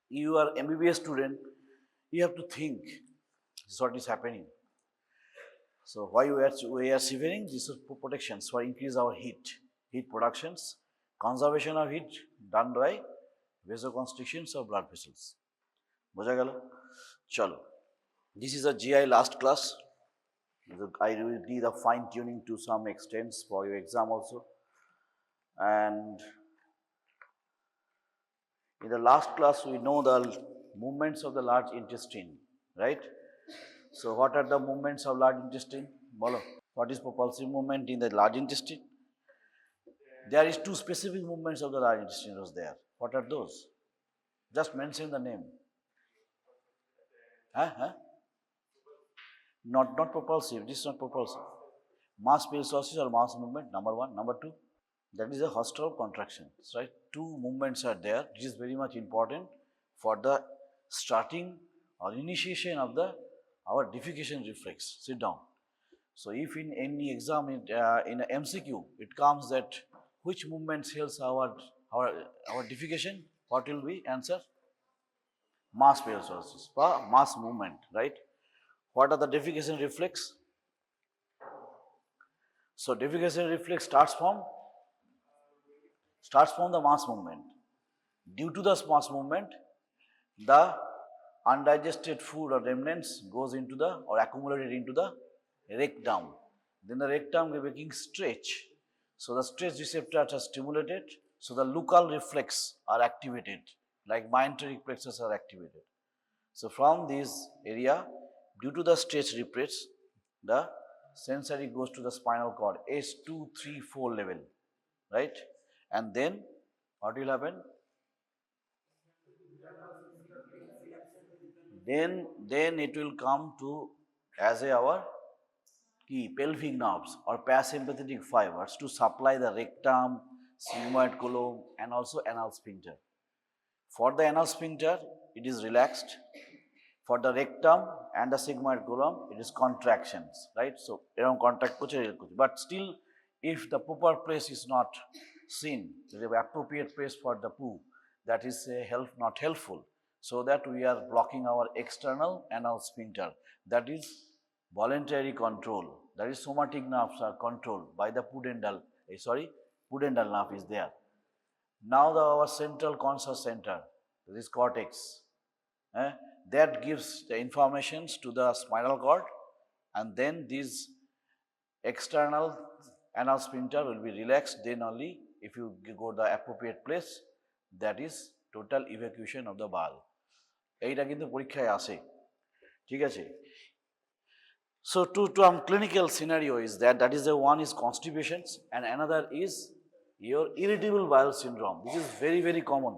You are MBBS student, you have to think this is what is happening. So why we are shivering? This is protections for increase our heat productions, conservation of heat done by vasoconstrictions of blood vessels. বোঝা গেল? চলো, this is a GI last class. I will do the fine tuning to some extent for your exam also. And in the last class, we know the movements of the large intestine, right? So what are the movements of large intestine? Bolo. What is propulsive movement in the large intestine? There is two specific movements of the large intestine was there. What are those? Just mention the name. Huh? Not propulsive. This is not propulsive. Mass peristalsis or mass movement, number one. Number two, that is a haustral contraction, right? Two movements are there. This is very much important for the starting or initiation of our defecation reflex. Sit down. So if in any exam in a MCQ it comes that which movements helps our defecation, what will be answer? Mass peristalsis, mass movement, right? What are the defecation reflex? So defecation reflex starts from the mass movement. Due to the mass movement, the undigested food or remnants goes into the or accumulated into the rectum. Then the rectum is making stretch. So the stretch receptors are stimulated. So the local reflex are activated, like mesenteric plexus are activated. So from this area, due to the stretch reflex, the sensory goes to the spinal cord, S2, 3, 4 level, right? And then what will happen? Then it will come to as our key pelvic nerves or parasympathetic fibers to supply the rectum, sigmoid column, and also anal sphincter. For the anal sphincter, it is relaxed. For the rectum and the sigmoid column, it is contractions, right? So, around contract, but still, if the proper place is not seen, the appropriate place for the poo, that is not helpful. So that we are blocking our external anal sphincter. That is voluntary control. That is somatic nerves are controlled by the pudendal. Pudendal nerve is there. Now our central conscious center, this cortex, that gives the informations to the spinal cord, and then this external anal sphincter will be relaxed. Then only if you go the appropriate place, that is total evacuation of the bowel. এইটা কিন্তু পরীক্ষায় আসে, ঠিক আছে? So to clinical scenario is that is the one is constipations and another is your irritable bowel syndrome. This is very, very common.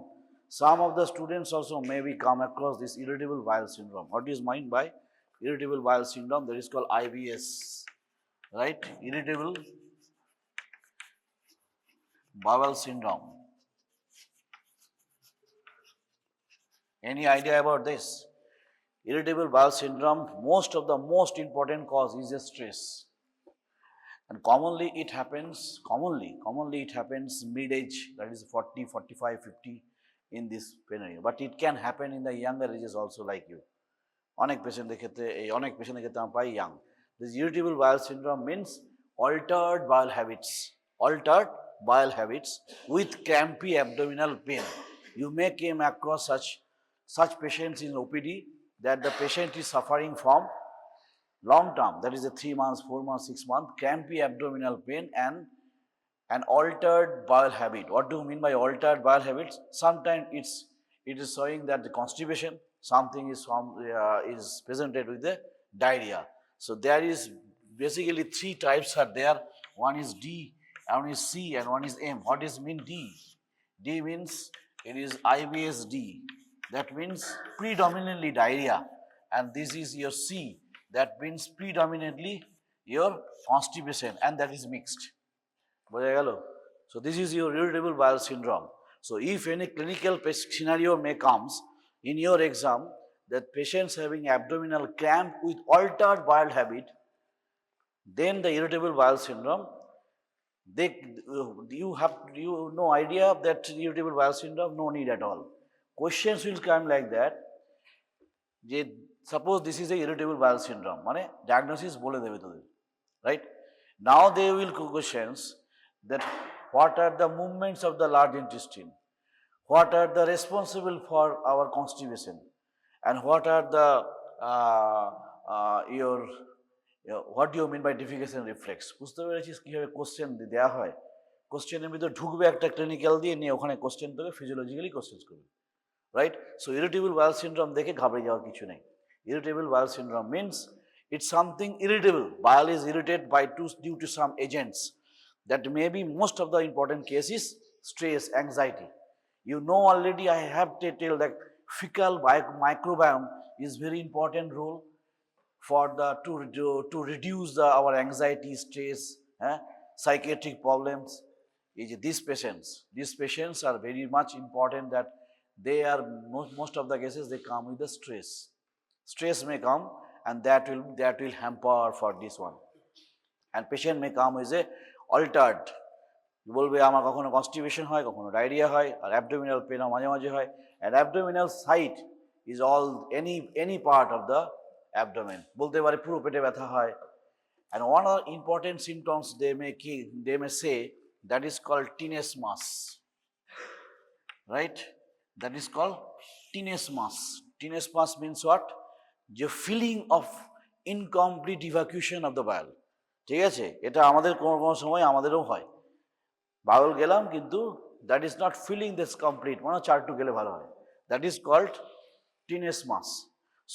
Some of the students also maybe come across this irritable bowel syndrome. What is meant by irritable bowel syndrome? That is called IBS, right? Irritable bowel syndrome. Any idea about this? Irritable bowel syndrome, most important cause is a stress. And commonly it happens mid-age, that is 40, 45, 50 in this period. But it can happen in the younger ages also like you. অনেক পেশেন্টের ক্ষেত্রে আমরা পাই young. This irritable bowel syndrome means altered bowel habits with crampy abdominal pain. You may came across such patients in OPD that the patient is suffering from long term, that is a 3 months, 4 months, 6 months, crampy abdominal pain and an altered bowel habit. What do you mean by altered bowel habits? Sometimes it is showing that the constipation, something is presented with the diarrhea. So there is basically 3 types are there. One is D, one is C, and one is M. What does mean D? D means it is IBS-D. That means predominantly diarrhea. And this is your C. That means predominantly your constipation, and that is mixed. So this is your irritable bowel syndrome. So if any clinical scenario may comes in your exam that patients having abdominal cramp with altered bowel habit, then the irritable bowel syndrome, you have no idea of that irritable bowel syndrome, no need at all. questions will come like that, যে suppose this is a irritable bowel syndrome, মানে diagnosis বলে দেবে তোদের, right? Now they will questions that what are the movements of the large intestine, what are the responsible for our constipation, and what are the what do you mean by defecation reflex? বুঝতে পেরেছিস কিভাবে question দেওয়া হয়? কোশ্চেনের ভিতরে ঢুকবে একটা clinical দিয়ে নিয়ে ওখানে কোশ্চেন তোকে ফিজিওলজিক্যালি কোশ্চেন করবে, right? So irritable bowel syndrome দেখে ঘাবড়ে যাওয়ার কিছু নেই। Irritable bowel syndrome means it's something irritable. Bile is irritated by due to some agents. That may be most of the important cases, stress, anxiety. You know already I have to tell that fecal microbiome is very important role for the to reduce our anxiety, stress, psychiatric problems. These patients are very much important that they are most of the cases they come with the stress. Stress may come and that will hamper for this one. And patient may come with a altered, বলবে আমার কখনো constipation হয়, কখনো diarrhoea হয়, আর abdominal পেনও মাঝে মাঝে হয়। and abdominal site is all any part of the abdomen, বলতে পারে পুরো পেটে ব্যথা হয়। and one of the important symptoms they may say that is called tenesmus, right? That is called tenesmus. Tenesmus means what? যে feeling of incomplete evacuation of the bowel, ঠিক আছে? এটা আমাদের কোনো কোনো সময় আমাদেরও হয়, বাউল গেলাম কিন্তু that is not feeling this complete, মানে চারটু গেলে ভালো হয়, that is called tenesmus.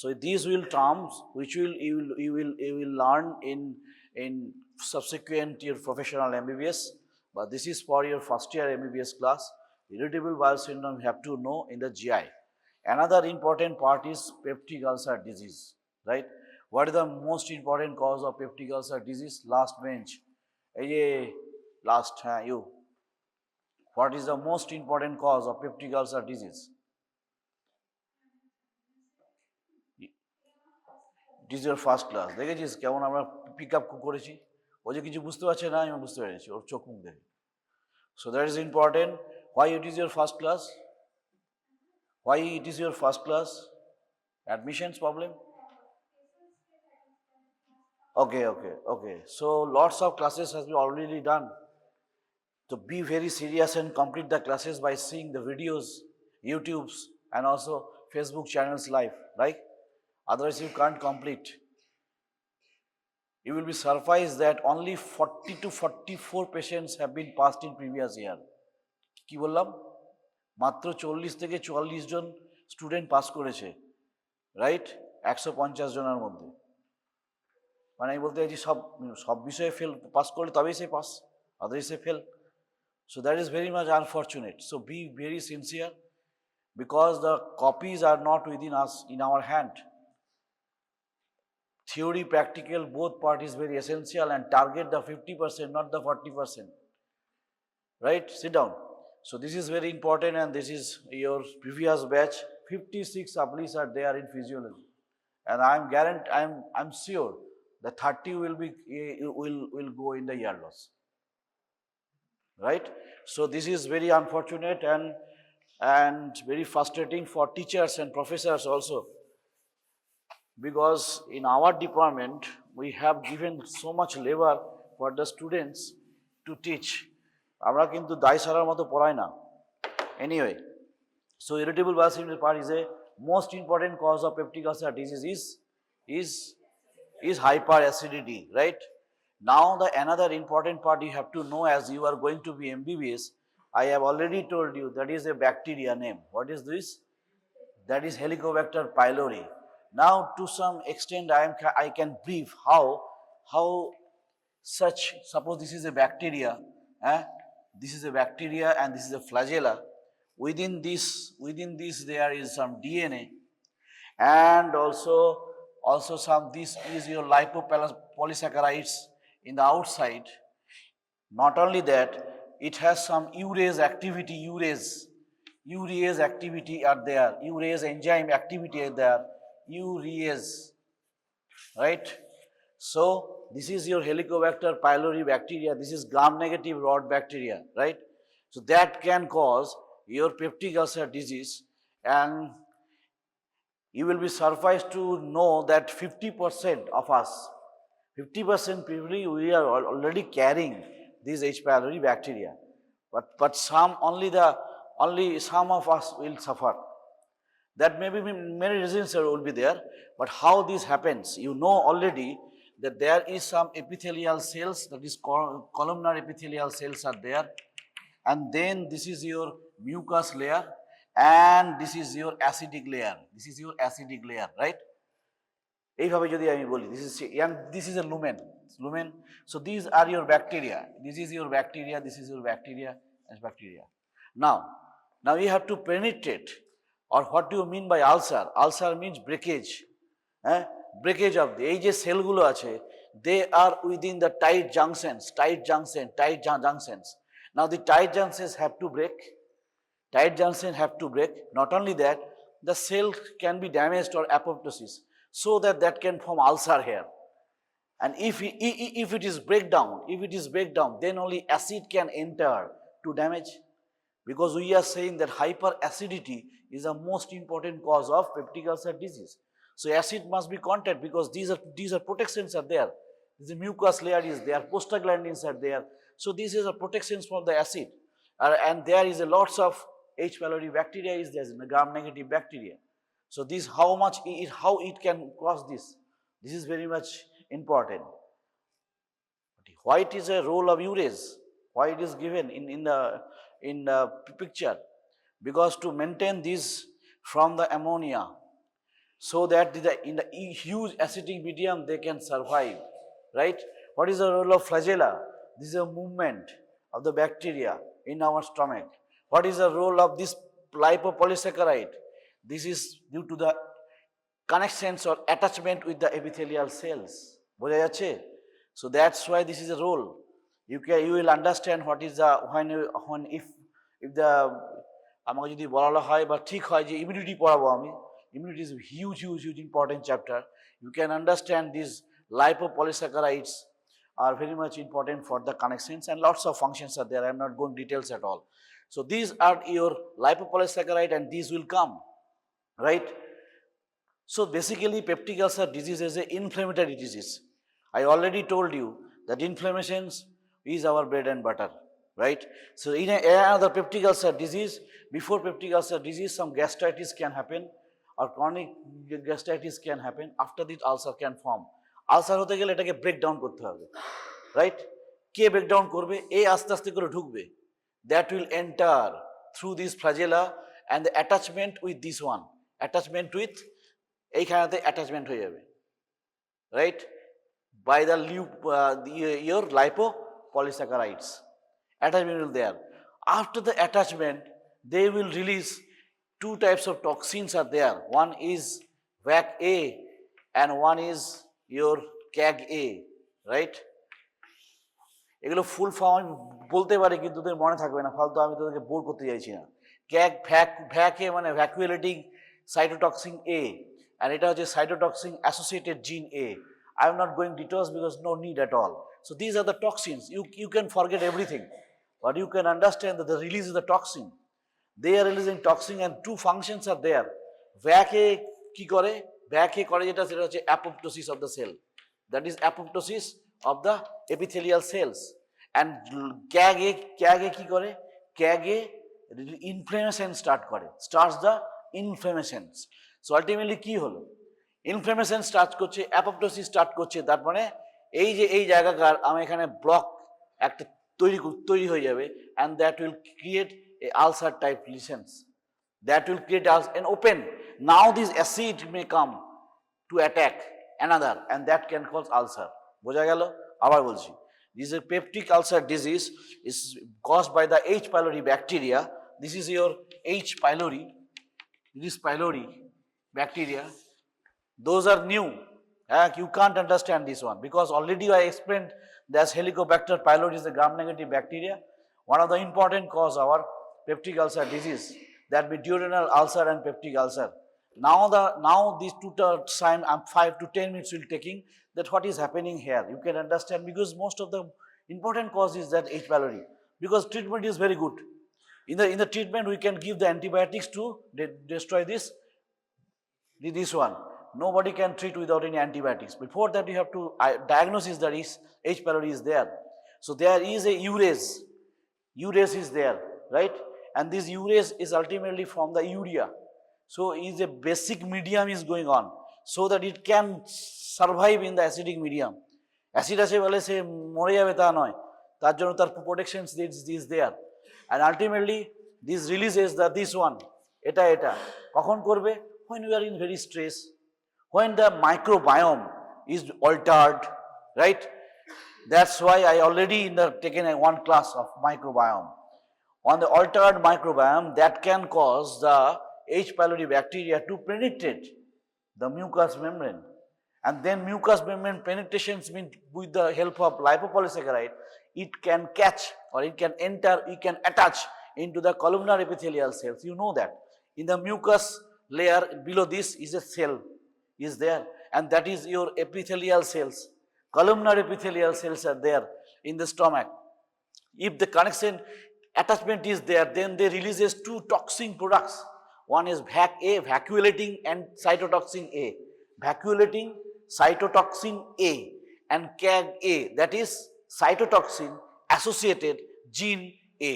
So this will terms which you will learn in subsequent your professional MBBS, but this is for your first year MBBS class. Irritable bowel syndrome you have to know in the GI. Another important part is peptic ulcer disease, right? What is the most important cause of peptic ulcer disease? Last bench, you. What is the most important cause of peptic ulcer disease? It is your first class. দেখেছিস কেমন আমরা pick up করেছি? ও যে কিছু বুঝতে পারছে না, আমি বুঝতে পেরেছি ওর চোখ মুখ দেখে। So that is important. Why it is your first class? Why it is your first class? Admissions problem? Okay. So lots of classes has been already done. So be very serious and complete the classes by seeing the videos, YouTubes, and also Facebook channels live, right? Otherwise you can't complete. You will be surprised that only 40 to 44 patients have been passed in previous year. কি বললাম? মাত্র 40 থেকে 44 জন student pass করেছে, right? 150 জনের মধ্যে। মানে আমি বলতে চাইছি সব বিষয়ে ফেল পাস করলে তবেই সে পাস, আদারওয়াইজ সে fail. So that is very much unfortunate. So be very sincere because the copies are not within us, in our hand. Theory, practical, both part is very essential, and target the 50%, not the 40%. Right? Sit down. So this is very important, and this is your previous batch. 56 supplees are there in physiology, and I'm sure the 30 will go in the year loss. Right? So this is very unfortunate and very frustrating for teachers and professors also, because in our department we have given so much labor for the students to teach. আমরা কিন্তু দায় সারার মতো পড়াই না। Anyway, so irritable bowel syndrome part is a most important cause of peptic ulcer disease is hyperacidity, right? Now the another important part you have to know, as you are going to be MBBS, I have already told you that is a bacteria name. What is this? That is Helicobacter pylori. Now to some extent I can brief how such, suppose this is a bacteria, this is a bacteria and this is a flagella. Within this there is some DNA, and also some, this is your lipopolysaccharides in the outside. Not only that, it has some urease activity, urease activity are there, urease enzyme activity are there, urease, right? So this is your Helicobacter pylori bacteria, this is gram-negative rod bacteria, right? So that can cause your peptic ulcer disease, and you will be surprised to know that 50% of us, 50% people, we are already carrying these H. pylori bacteria, but only some of us will suffer. That may be many reasons will be there, but how this happens, you know already that there is some epithelial cells, that is columnar epithelial cells are there, and then this is your mucus layer, and this is your acidic layer. This is your acidic layer, right? এইভাবে যদি আমি বলি, this is a lumen. So these are your bacteria. This is your bacteria. This is your bacteria and bacteria. Now you have to penetrate. Or what do you mean by ulcer? Ulcer means breakage. Breakage of the এই যে সেলগুলো আছে, they are within the tight junctions. Now the tight junctions have to break. Tight junctions have to break. Not only that, the cell can be damaged or apoptosis, so that can form ulcer here. And if it is breakdown, then only acid can enter to damage. Because we are saying that hyperacidity is the most important cause of peptic ulcer disease. So acid must be contact, because these are protections are there. The mucus layer is there, prostaglandins are there. So these are protections from the acid. And there is a lots of H. pylori bacteria is there, gram-negative bacteria. So this how it can cause this. This is very much important. Why it is a role of urease? Why it is given in the picture? Because to maintain this from the ammonia, so that in the huge acidic medium they can survive, right? What is the role of flagella? This is a movement of the bacteria in our stomach. What is the role of this lipopolysaccharide? This is due to the connections or attachment with the epithelial cells. বোঝা যাচ্ছে? So that's why this is a role. You will understand what is the when if the আমাকে যদি বলা হয় বা ঠিক হয় যে ইমিউনিটি পড়াবো আমি, immunity is a huge important chapter. You can understand these lipopolysaccharides are very much important for the connections, and lots of functions are there. I am not going details at all. So these are your lipopolysaccharide, and these will come, right? So basically peptic ulcer disease is an inflammatory disease. I already told you that inflammations is our bread and butter, right? So in another peptic ulcer disease, before peptic ulcer disease, some gastritis can happen, or chronic gastritis can happen. After this, ulcer can form. Ulcer হতে গেলে এটাকে break down করতে হবে, right? কে break down করবে? এই আস্তে আস্তে করে ঢুকবে. That will enter through this flagella, and the attachment with this one, attachment with এইখানেতে attachment হয়ে যাবে, right? By the your lipopolysaccharides, attachment will there. After the attachment, they will release two types of toxins are there. One is VAC-A and one is your CAG-A, right? এগুলো full form আমি বলতে পারি, কিন্তু তোদের মনে থাকবে না, ফালতু আমি তোদেরকে বোর করতে চাইছি না। VAC-A মানে ভ্যাকুলেটিং সাইটোটক্সিন A, and এটা হচ্ছে সাইটোটক্সিন অ্যাসোসিয়েটেড জিন A. I am not going details because no need at all. So these are the toxins. You can forget everything, but you can understand that the release is the toxin. They are releasing toxin, and two functions are there. VAC-A কি করে? VAC-A করে যেটা, সেটা হচ্ছে apoptosis of the cell. That is apoptosis of the epithelial cells. And CAG-A কি করে? CAG-A inflammation starts the inflammations. So ultimately কি হলো? ইনফ্লামেশন স্টার্ট করছে, অ্যাপোপ্টোসিস স্টার্ট করছে, তার মানে এই যে এই জায়গাকার আমি এখানে ব্লক একটা তৈরি হয়ে যাবে, and that will create a ulcer type lesions. That will create an open. Now this acid may come to attack another, and that can cause ulcer. বোঝা গেল? আবার বলছি, this is a peptic ulcer disease is caused by the H. pylori bacteria. This is your H. pylori. This pylori bacteria. Those are new. You can't understand this one, because already I explained that Helicobacter pylori is a gram-negative bacteria. One of the important cause of our peptic ulcer disease, that be duodenal ulcer and peptic ulcer. Now these two time 5 to 10 minutes will taking that what is happening here. You can understand, because most of the important cause is that H. pylori, because treatment is very good. In the treatment, we can give the antibiotics to destroy this one. Nobody can treat without any antibiotics. Before that, you have to diagnose that is H. pylori is there. So there is a urease. Urease is there, right? And this urease is ultimately from the urea. So is a basic medium is going on, so that it can survive in the acidic medium. Acid আছে বলে সে মরে যাবে তা নয়, তার জন্য তার protection is there. And ultimately this releases this one, এটা কখন করবে? When we are in very stress, when the microbiome is altered, right? That's why I already taken one class of microbiome. On the altered microbiome, that can cause the H. pylori bacteria to penetrate the mucous membrane. And then mucous membrane penetrations mean with the help of lipopolysaccharide, it can catch or it can enter, it can attach into the columnar epithelial cells. You know that. In the mucus layer below this is a cell is there, and that is your epithelial cells. Columnar epithelial cells are there in the stomach. If the connection attachment is there, then they releases two toxin products. One is VAC-A, vacuolating, and cytotoxin A. Vacuolating, cytotoxin A, and CAG-A, that is cytotoxin associated gene A.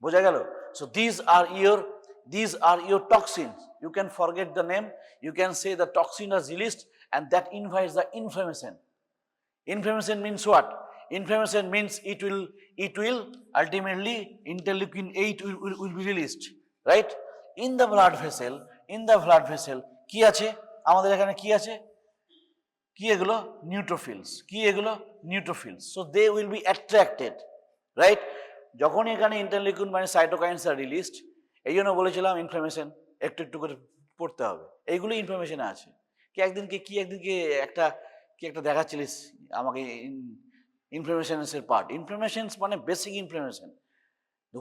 Boja gelo? So these are your toxins. You can forget the name. You can say the toxin is released, and that invites the inflammation. Inflammation means what? Inflammation means it will ultimately interleukin 8 will be released, right? In the blood vessel কি আছে আমাদের এখানে? কি আছে? কি এগুলো? Neutrophils. কি এগুলো? Neutrophils. So they will be attracted, right? যখন এখানে ইন্টারলিউকিন মানে সাইটোকাইনস আর রিলিজড, এই জন্য বলেছিলাম ইনফ্লামেশন একটু করে পড়তে হবে। এইগুলো ইনফরমেশনে আছে। একদিনকে একটা দেখাচ্ছিলিস আমাকে ইনফ্লামেশনের পার্ট। ইনফ্লামেশনস মানে basic inflammation.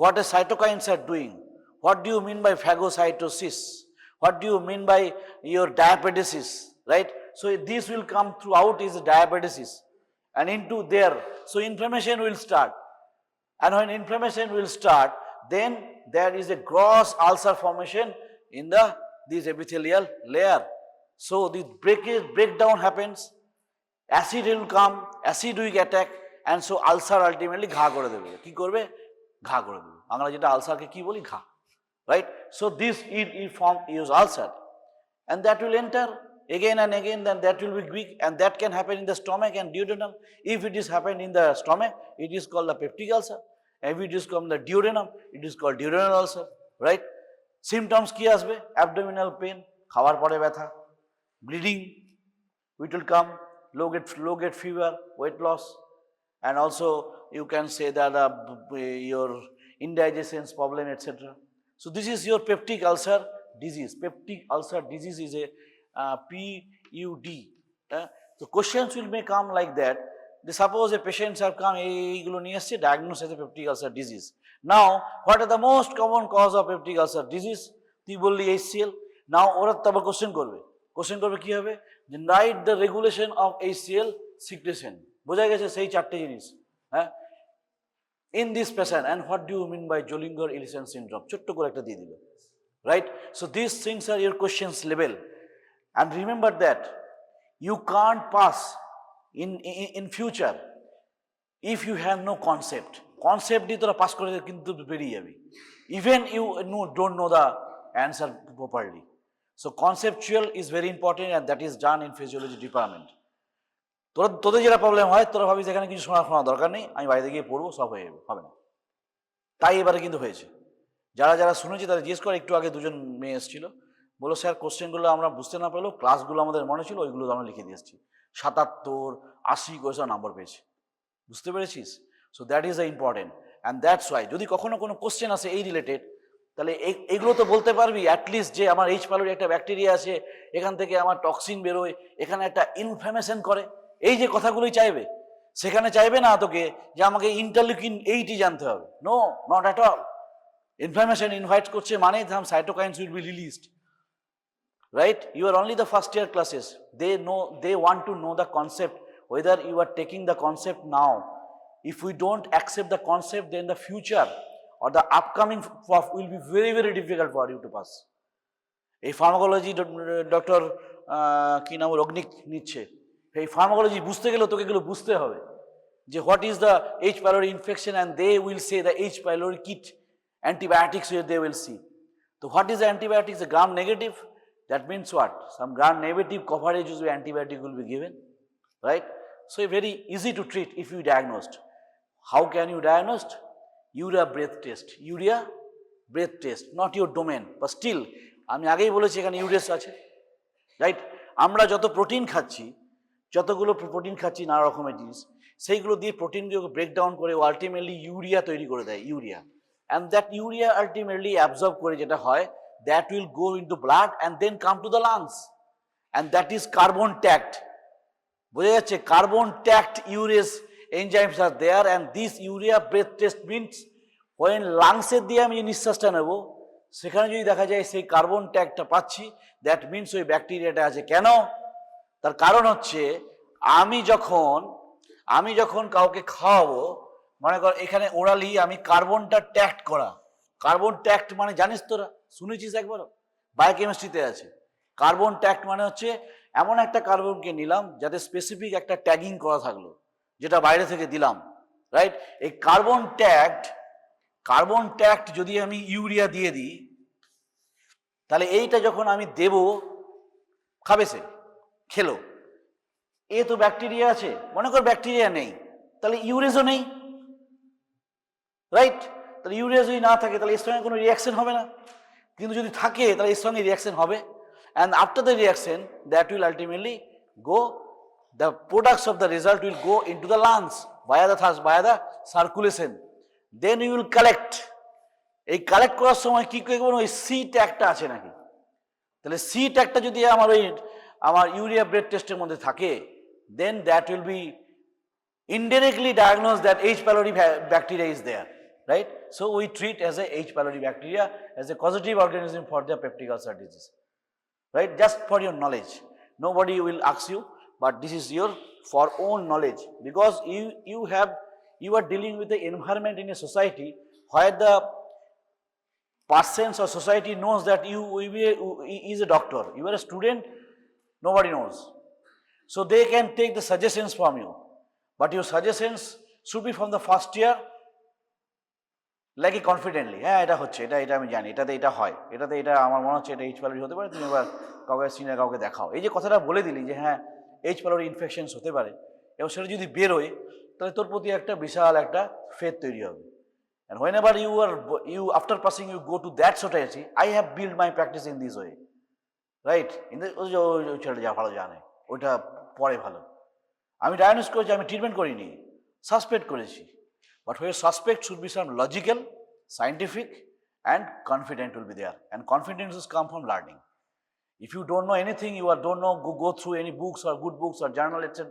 What the cytokines are doing? What do you mean by phagocytosis? What do you mean by your diabetes, right? So this will come throughout is diabetes and into there. So inflammation will start. And when inflammation will start, then there is a gross ulcer formation in this epithelial layer. So this breakdown happens, acid will come, acid will attack, and so ulcer ultimately ঘা করে দেবে। কি করবে? ঘা করে দেবে। আমরা যেটা আলসারকে কি বলি? ঘা, right? So this form is ulcer, and that will enter again and again, then that will be weak, and that can happen in the stomach and duodenum. If it is happened in the stomach, it is called the peptic ulcer. If it is called the duodenum, it is called duodenal ulcer, right? Symptoms কি আসবে? Abdominal pain, খাওয়ার পরে ব্যথা, bleeding, it will come, low get fever, weight loss, and also you can say that your indigestion problem, etc. So this is your peptic ulcer disease. Peptic ulcer disease is a PUD. So questions may come like that. Suppose a patients have come, এইগুলো নিয়ে আসছে, diagnosed as a peptic ulcer disease. Now, what are the most common cause of peptic ulcer disease? তুই বললি HCl. Now ওরা তো আবার question করবে কি হবে? Write the regulation of HCl secretion. বোঝা গেছে সেই চারটে জিনিস, হ্যাঁ? In this patient, and what do you mean by Zollinger-Ellison syndrome? ছোট্ট করে একটা দিয়ে দিল, right? So these things are your questions level, and remember that you can't pass in future if you have no concept. Concept দিয়ে তোরা pass করে কিন্তু বেরিয়ে যাবি, even you don't know the answer properly. So conceptual is very important, and that is done in physiology department. তোদের যেটা problem হয়, তোরা ভাবিস এখানে কিছু শোনা দরকার নেই, আমি বাইরে গিয়ে পড়বো, সব হয়ে যাবে, হবে না। তাই এবারে কিন্তু হয়েছে। যারা শুনেছি তারা জিজ্ঞেস করে, একটু আগে দুজন মেয়ে এসেছিল, বলো স্যার কোশ্চেনগুলো আমরা বুঝতে না পেলেও ক্লাসগুলো আমাদের মনে ছিল, ওইগুলো আমরা লিখে দিয়ে এসেছি, 77, 80 কোয়েশন নাম্বার পেয়েছি, বুঝতে পেরেছিস? So that is the important, and that's why যদি কখনো কোনো কোশ্চেন আসে এই রিলেটেড, তাহলে এইগুলো তো বলতে পারবি অ্যাটলিস্ট, যে আমার H. pylori একটা ব্যাকটেরিয়া আছে, এখান থেকে আমার টক্সিন বেরোয়, এখানে একটা ইনফ্লামেশন করে, এই যে কথাগুলোই চাইবে। সেখানে চাইবে না তোকে যে আমাকে ইন্টারলিউকিন 8 জানতে হবে, no, not at all. Inflammation invite করছে মানে cytokines will be released, right? You are only the first year classes. They want to know the concept, whether you are taking the concept now. If we don't accept the concept, then the future or the upcoming prof will be very, very difficult for you to pass. এই pharmacology doctor কি নাম অগ্নিক নিচ্ছে, এই pharmacology বুঝতে গেলে তোকে এগুলো বুঝতে হবে যে what is the H pylori infection, and they will say the H pylori kit antibiotics they will see. So what is the antibiotics? The gram negative. That means what? Some gram negative coverage of antibiotic will be given, right? So very easy to treat if you diagnosed. How can you diagnose? Urea breath test. Urea breath test, not your domain, but still আমি আগেই বলেছি এখানে ইউরেস আছে, right? আমরা যত protein খাচ্ছি, যতগুলো protein খাচ্ছি নানা রকমের জিনিস, সেইগুলো দিয়ে প্রোটিনগুলোকে ব্রেকডাউন করে আলটিমেটলি ইউরিয়া তৈরি করে দেয়, urea. And that urea ultimately absorb করে যেটা হয়, that will go into blood and then come to the lungs, and that is carbon tact. বোঝা যাচ্ছে? Carbon tact urease enzymes are there, and this urea breath test means when লাংসের দিয়ে আমি যে নিঃশ্বাসটা নেব, সেখানে যদি দেখা যায় সেই কার্বন ট্যাগটা পাচ্ছি, দ্যাট মিনস ওই ব্যাকটেরিয়াটা আছে। কেন? তার কারণ হচ্ছে আমি যখন কাউকে খাওয়াবো, মনে কর এখানে ওরালি আমি কার্বনটা ট্যাক্ট করা। কার্বন ট্যাক্ট মানে জানিস তোরা, শুনেছিস একবারও? বায়োকেমিস্ট্রিতে আছে। কার্বন ট্যাক্ট মানে হচ্ছে এমন একটা কার্বনকে নিলাম যাতে স্পেসিফিক একটা ট্যাগিং করা থাকলো, যেটা বাইরে থেকে দিলাম, রাইট? এই কার্বন ট্যাক্ট যদি আমি ইউরিয়া দিয়ে দিই, তাহলে এইটা যখন আমি দেব, খাবে সে, খেলো, এ তো ব্যাকটেরিয়া আছে, মনে কর ব্যাকটেরিয়া নেই, তাহলে ইউরেজও নেই, রাইট? তাহলে ইউরিয়া যদি না থাকে তাহলে এর সঙ্গে কোনো রিয়াকশন হবে না, কিন্তু যদি থাকে তাহলে এর সঙ্গে রিয়াকশন হবে। And after the reaction that will ultimately go, the products of the result will go into the lungs via the circulation. Then you will collect. এই কালেক্ট করার সময় কি করবেন? ওই সি ট্যাগটা আছে নাকি, তাহলে সি ট্যাগটা যদি আমার ইউরিয়া ব্রেথ টেস্টের মধ্যে থাকে, then that will be indirectly diagnosed that H. pylori bacteria is there, right? So we treat as a H. pylori bacteria as a causative organism for the peptic ulcer disease, right? Just for your knowledge, nobody will ask you, but this is your for own knowledge, because you are dealing with the environment in a society where the persons or society knows that you is a doctor, you are a student, nobody knows. So they can take the suggestions from you, but your suggestions should be from the first year, like confidently, হ্যাঁ এটা হচ্ছে, এটা আমি জানি, এটাতে এটা হয়, এটাতে এটা আমার মনে হচ্ছে এটা এইচ পাইলোরি হতে পারে, তুমি এবার কাউকে সিনিয়র কাউকে দেখাও। এই যে কথাটা বলে দিলি যে হ্যাঁ এইচ পাইলোরি ইনফেকশনস হতে পারে, এবং সেটা যদি বেরোয় তাহলে তোর প্রতি একটা বিশাল একটা ফেথ তৈরি হবে। And whenever you after passing you go to that society, I have built my practice in this way, right? In the ছেলেটা যা ভালো জানে ওইটা পরে ভালো, আমি ডায়াগনোস করেছি, আমি ট্রিটমেন্ট করিনি, সাসপেক্ট করেছি, but where suspect should be some logical, scientific and confident will be there, and confidence has come from learning. If you don't know anything, you don't know, go through any books or good books or journal, etc.,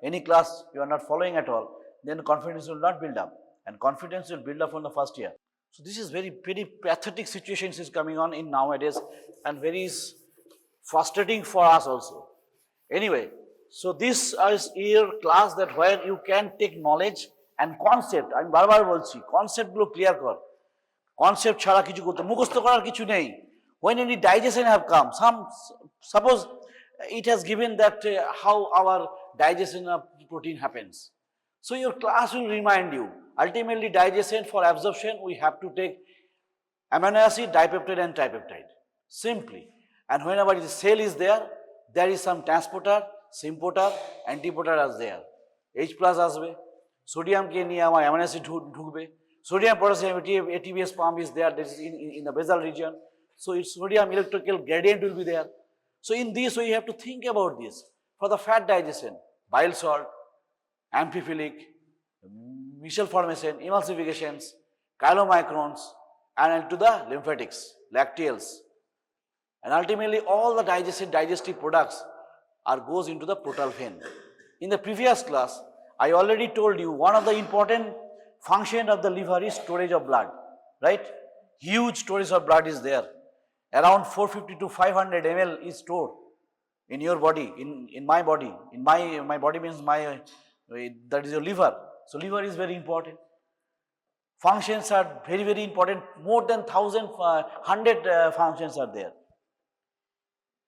any class you are not following at all, then confidence will not build up, and confidence will build up from the first year. So this is very pathetic situations is coming on in nowadays, and very frustrating for us also. Anyway, so this is your class that where you can take knowledge and concept. আমি বারবার বলছি concept গুলো clear কর, concept ছাড়া কিছু করতে, মুখস্থ করার কিছু নেই। When any digestion have come, suppose it has given that how our digestion of protein happens. So your class will remind you, ultimately digestion for absorption we have to take amino acid, dipeptide and tripeptide, simply. And whenever the cell is there, there is some transporter, symporter, antiporter as there. H plus আসবে, sodium কে নিয়ে আমার amino acid ঢুকবে, sodium potassium ATPase pump is there, that is in the basal region. So its sodium electrical gradient will be there. So in this way you have to think about this. For the fat digestion, bile salt, amphiphilic, micelle formation, emulsifications, chylomicrons, and to the lymphatics, lacteals. And ultimately all the digestive products goes into the portal vein. In the previous class, I already told you one of the important function of the liver is storage of blood, right? Huge storage of blood is there. Around 450 to 500 ml is stored in your body, in my body. In my body means that is your liver. So liver is very important. Functions are very, very important. More than 100 functions are there.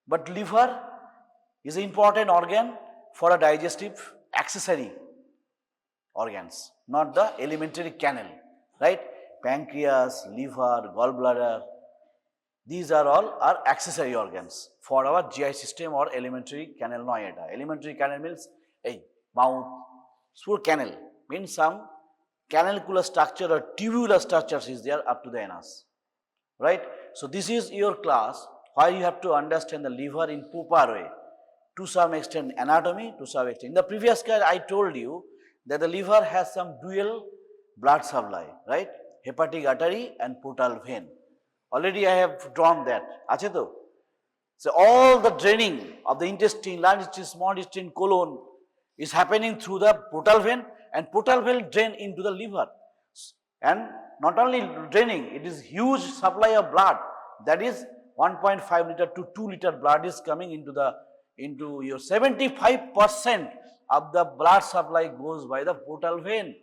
But liver is an important organ for a digestive accessory organs, not the alimentary canal, right? Pancreas, liver, gallbladder, these are all our accessory organs for our GI system or alimentary canal noida. Alimentary canal means a mouth, through canal means some canalicular structure or tubular structures is there up to the anus, right? So this is your class where you have to understand the liver in proper way. To some extent anatomy, to some extent. In the previous class I told you that the liver has some dual blood supply, right? Hepatic artery and portal vein. Already I have drawn that. Ache to? So all the draining of the intestine, large intestine, small intestine, colon is happening through the portal vein, and portal vein drain into the liver. And not only draining, it is huge supply of blood. That is 1.5 liter to 2 liter blood is coming into your 75% of the blood supply goes by the portal vein.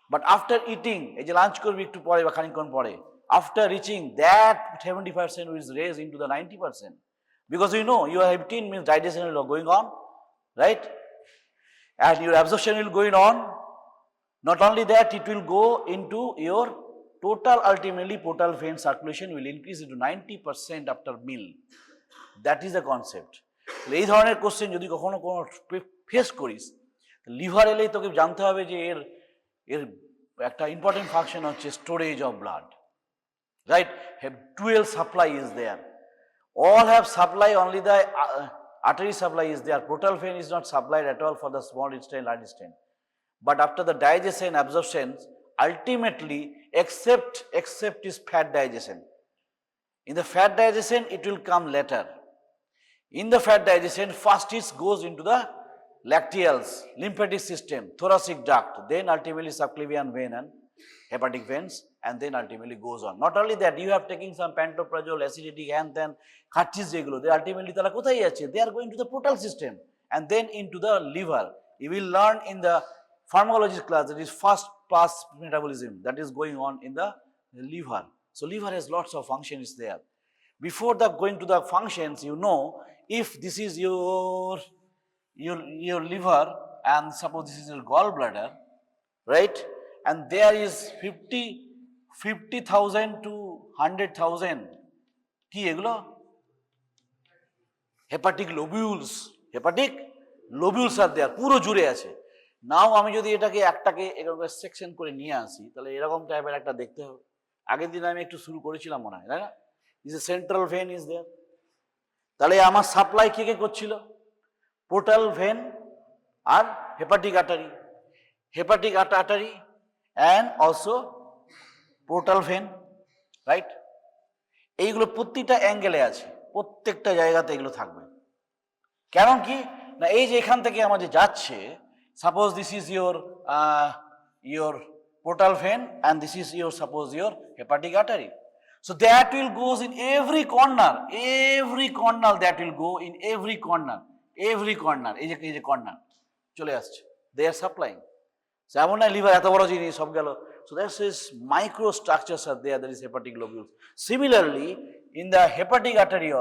But after eating, এই যে lunch করবি একটু পরে বা খানিকক্ষণ পরে, after reaching that 70% is raised into the 90%. Because you know your eating means digestion is going on, right? And your absorption will going on. Not only that, it will go into your total, ultimately portal vein circulation will increase into 90% after meal. That is the concept. এই ধরনের question যদি কখনো কোনো face করিস, liver এলেই তোকে জানতে হবে যে এর একটা ইম্পর্টেন্ট ফাংশন হচ্ছে storage of blood, right? Have dual supply is there. All have supply, only the artery supply is there. Portal vein is not supplied at all for the small intestine, large intestine. But after the digestion, absorption, ultimately, except is fat digestion. In the fat digestion, it will come later. In the fat digestion, first it goes into the lacteals, lymphatic system, thoracic duct, then ultimately subclavian vein and hepatic veins, and then ultimately goes on. Not only that, you have taken some pantoprazole, acidity, and then khatchis jegulo, they ultimately tara kothay jaচ্ছে? They are going to the portal system and then into the liver. You will learn in the pharmacology class that is first pass metabolism that is going on in the liver. So liver has lots of functions there. Before the going to the functions, you know, if this is your liver and suppose this is your gallbladder, right? And there is 50,000 to 100,000 কি এগুলো hepatic lobules are there, পুরো জুড়ে আছে। নাও আমি যদি একটাকে এরকম section করে নিয়ে আসি, তাহলে এরকম টাইপের একটা দেখতে হবে। আগের দিন আমি একটু শুরু করেছিলাম মনে হয়, তাই না? Is a central vein is there. তাহলে আমার সাপ্লাই কে করছিল? পোর্টাল ভেন আর hepatic artery and also portal vein, right? এইগুলো প্রত্যেকটা অ্যাঙ্গেলে আছে, প্রত্যেকটা জায়গাতে এগুলো থাকবে। কারণ কি না, এই যে এখান থেকে আমাদের যাচ্ছে, suppose this is your portal vein and this is your suppose your hepatic artery. So that will goes in every corner that will go in every corner এই যে কর্নার চলে আসছে, they are supplying. So এমন না liver এত বড় জিনিস সব গেল। So that is micro structures are there, that is hepatic lobules. Similarly, in the hepatic artery,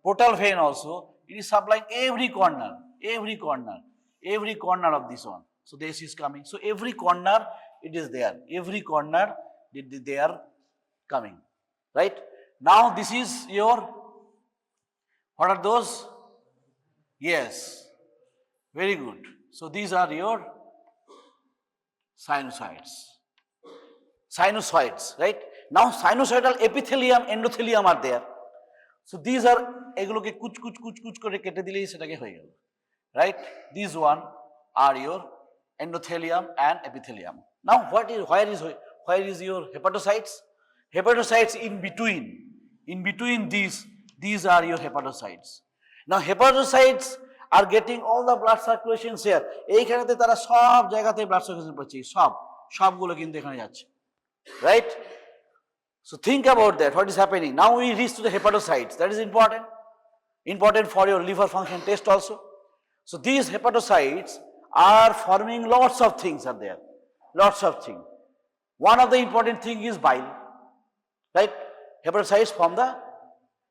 portal vein also, it is supplying every corner of this one. So this is coming. So every corner it is there. Every corner they are coming, right? Now this is your, what are those? Yes, very good. So these are your sinusoids, right? Now sinusoidal epithelium, endothelium are there. So these are এগুলোকে কুচ করে কেটে দিলেই সেটাকে হয়ে গেল, right? These one are your endothelium and epithelium. Now where is your hepatocytes? Hepatocytes in between these are your hepatocytes. Now hepatocytes are getting all the blood circulations here. এইখানেতে তারা সব জায়গাতে ব্লাড সার্কুলেশন পাচ্ছে, সবগুলো কিন্তু এখানে যাচ্ছে, right? So think about that, what is happening. Now we reach to the hepatocytes. That is important for your liver function test also. So these hepatocytes are forming lots of things are there, lots of things. One of the important thing is bile, right? Hepatocytes from the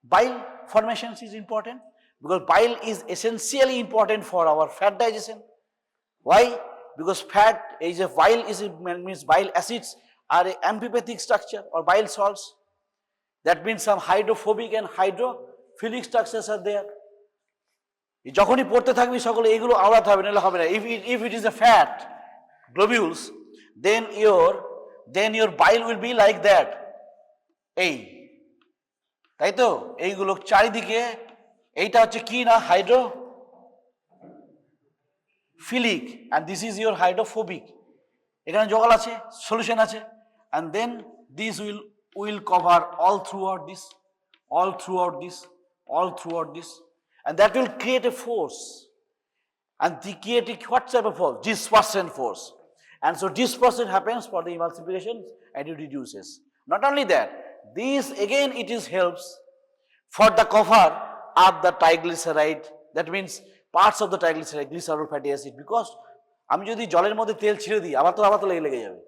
bile formations is important because bile is essentially important for our fat digestion. Why? Because fat is a bile means bile acids are an amphipathic structure or bile salts. That means some hydrophobic and hydrophilic structures are there. যখনই পড়তে থাকবি সকলে এগুলো আওড়াতে হবে নাহলে হবে না if it is a fat globules then your bile will be like that এই তাই তো এইগুলো চারিদিকে এইটা হচ্ছে কি না hydrophilic and this is your hydrophobic এখানে জল আছে সলিউশন আছে and then this will cover all throughout this and that will create a force and create what type of force? Dispersion force. And so dispersion happens for the emulsification and it reduces. Not only that, this again it is helps for the cover of the triglyceride, that means parts of the triglyceride, glycerol fatty acid, because আমি যদি জলের মধ্যে তেল ছেড়ে দিই আবার তো লেগে যাবে,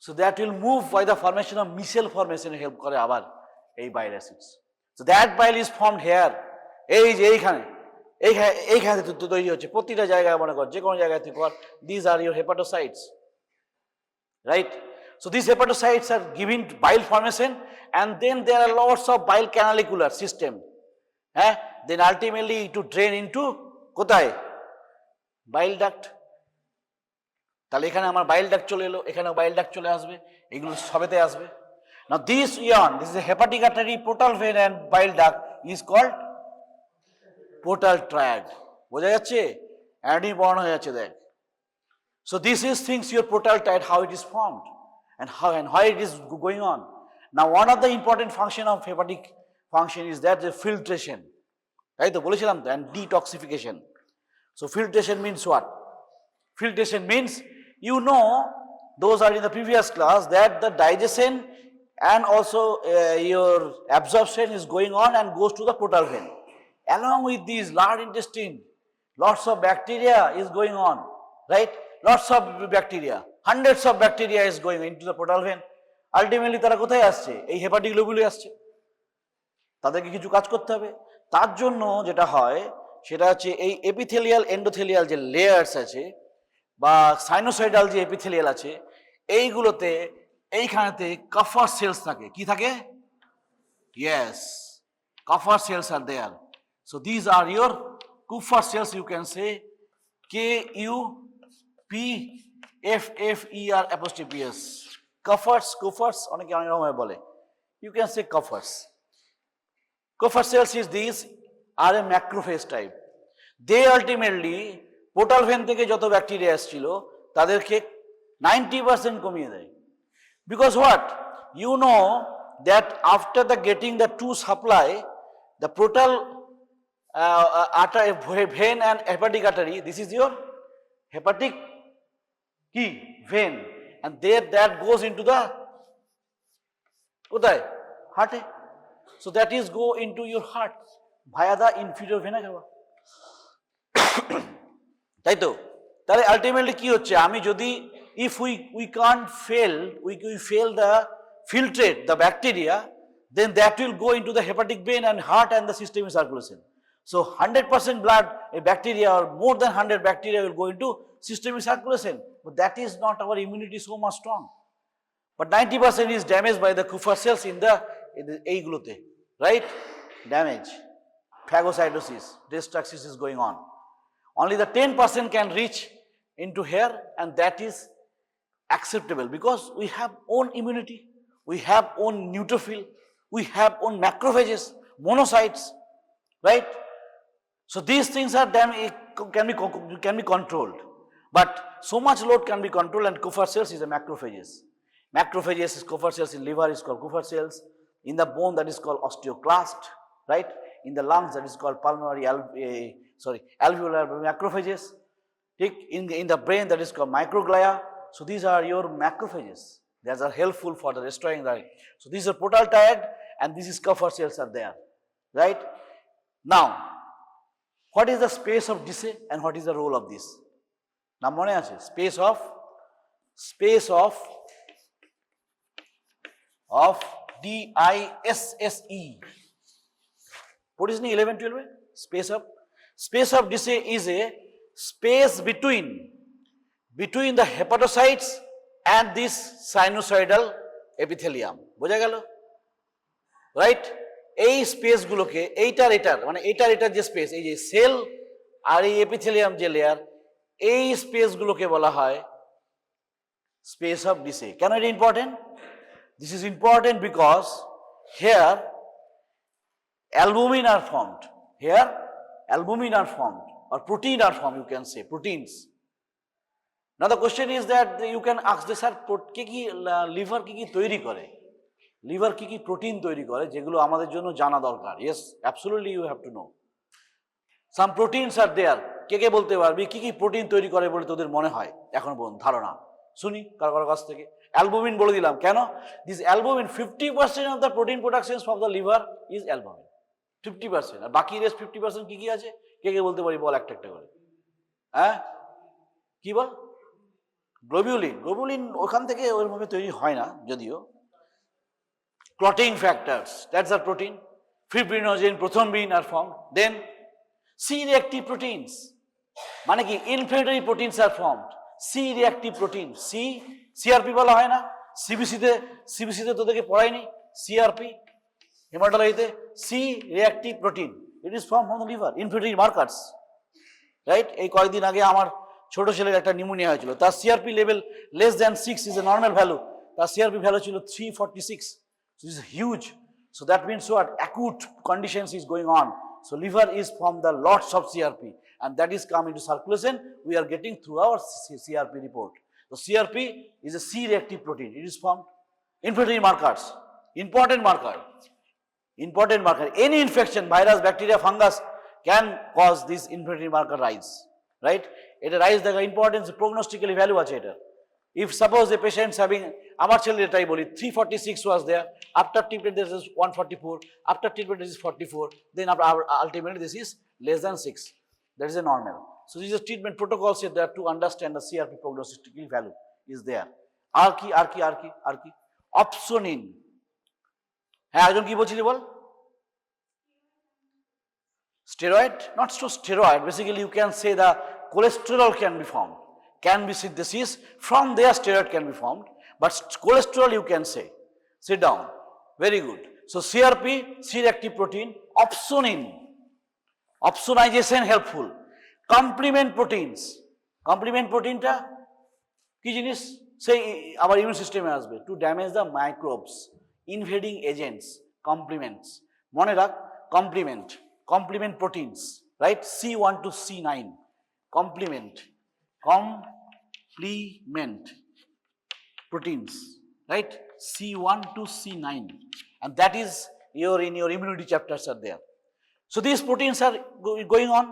so that will move by the formation of micelle formation help করে আবার এই bile acids. So that bile is formed here, এই যে এইখানে তৈরি হচ্ছে প্রতিটা জায়গায় মনে কর যে কোনো জায়গায় তুই কর, these are your hepatocytes, right? So these hepatocytes are giving bile formation and then there are lots of bile canalicular system, then ultimately to drain into কোথায় bile duct. তাহলে এখানে আমার bile duct চলে এলো, এখানেও bile duct চলে আসবে, এগুলো সবেতে আসবে. Now this is a hepatic artery, portal vein and bile duct is called portal triad. বোঝা যাচ্ছে? অ্যাডি বর্ণ হয়ে যাচ্ছে দেখ. So this is things your portal triad, how it is formed and how it is going on. Now one of the important function of hepatic function is that the filtration, তাই তো বলেছিলাম তো, and detoxification. So filtration means what? Filtration means those are in the previous class that the digestion and also your absorption is going on and goes to the portal vein. Along with these large intestine, lots of bacteria is going on, right? Lots of bacteria, hundreds of bacteria is going into the portal vein. Ultimately তারা কোথায় আসছে? এই hepatic লোবুলে আসছে, তাদেরকে কিছু কাজ করতে হবে। তার জন্য যেটা হয় সেটা হচ্ছে এই এপিথেলিয়াল এন্ডোথেলিয়াল যে লেয়ার্স আছে বা সাইনোসয়েডাল যে এপিথেলিয়াল আছে এইগুলোতে এইখানেতে কাফার সেলস থাকে। কি থাকে? Yes, Kupffer cells are there. So these are your Kupffer cells, you can say Kupffer apostrophe S. Kupfers অনেকে অনেক রকম বলে, you can say Kupfers. Kupffer cells is these are a macrophage type. They ultimately portal vein থেকে যত bacteria আসছিল তাদেরকে 90% কমিয়ে দেয়. Because what? That after the getting the two supply, the portal vein and hepatic artery, this is your hepatic vein, and there that goes into the heart. So that is go into your heart via the inferior vena cava. তাই তো? তাহলে ultimately কি হচ্ছে, আমি যদি if we can't fail the filtrate the bacteria, then that will go into the hepatic vein and heart and the systemic circulation. So 100% blood, a bacteria or more than 100 bacteria will go into systemic circulation. But that is not our immunity so much strong. But 90% is damaged by the Kupffer cells in the এইগুলোতে, right? Damage, phagocytosis, destruction is going on. Only the 10% can reach into here, and that is acceptable because we have own immunity, we have own neutrophil, we have own macrophages, monocytes, right? So these things are can be controlled, but so much load can be controlled, and Kupffer cells is a macrophages. Macrophages is Kupffer cells, in liver is called Kupffer cells, in the bone that is called osteoclast, right? In the lungs that is called pulmonary alveolar macrophages. In the brain that is called microglia. So these are your macrophages. These are helpful for the destroying the. So these are portal triad and this is Kupffer cells are there, right? Now, what is the space of this and what is the role of this? Now, mone ache space of of DISSE. What is 11, 12? Space of Disse is a space between the hepatocytes and this sinusoidal epithelium. বোঝা গেল? Right? এই স্পেসগুলোকে এইটার মানে এটার যে space, এই যে sell আর এই এপিথেলিয়াম যে লেয়ার, এই স্পেসগুলোকে বলা হয় space of Disse. কেন এটা important? This is important because here albumin are formed. Here albumin are formed or protein are formed, you can say proteins. Now the question is that you can ask this, sir, liver কি তৈরি করে? Liver কি protein তৈরি করে যেগুলো আমাদের জন্য জানা দরকার? Yes, absolutely you have to know. Some proteins are there. কে বলতে পারবি কি প্রোটিন তৈরি করে বলে তোদের মনে হয় এখন পর্যন্ত ধারণা? শুনি কারো কাছ থেকে। অ্যালবুমিন বলে দিলাম। কেন? This albumin 50% of the protein production from the liver is albumin. 50%। আর বাকি রেস্ট 50% কি আছে? কে বলতে পারি বল একটা করে। হ্যাঁ, কি বল? গ্লোবুলিন ওখান থেকে ওইভাবে তৈরি হয় না যদিও। Clotting factors, that's are protein. Fibrinogen, prothrombin are form. Then C-reactive proteins, মানে কি inflammatory proteins are formed. C-reactive protein, CRP বলা হয় না? সিবিসিতে তোদেরকে পড়ায়নি CRP হেমাটোলজিতে? C-reactive protein, it is formed from the liver, inflammatory markers, right? এই কয়েকদিন আগে আমার ছোট ছেলের একটা নিউমোনিয়া হয়েছিল, তার CRP level less than 6 is a normal value, তার CRP ভ্যালু ছিল 346, so this is huge. So that means what? Acute conditions is going on. So liver is from the lots of CRP, and that is come into circulation. We are getting through our CRP report. So CRP is a C-reactive protein. It is formed inflammatory markers, important marker. Any infection, virus, bacteria, fungus can cause this inflammatory marker rise, right? It rise the importance prognostically value আছে এটা। If suppose a patient is having, আমার ছেলে এটাই বলি, 346 was there, after treatment this is 144, after treatment this is 44, then ultimately this is less than 6. That is a normal. So this is treatment protocols here there to understand the CRP prognostically value is there. আর কি opsonin। হ্যাঁ, একজন কি বলছিলি বল? Steroid? Not so steroid. Basically you can say the cholesterol can be formed, can be synthesis from their steroid can be formed, but cholesterol you can say. Sit down. Very good. So CRP, C-reactive protein, opsonin, opsonization helpful, complement proteins, complement protein টা কি জিনিস? সেই আবার immune সিস্টেমে আসবে, to damage the microbes, invading agents, complements, মনে রাখ, complement proteins, right? C1 to C9, complement proteins, right? C1 to C9, and that is in your immunity chapters are there. So these proteins are going on.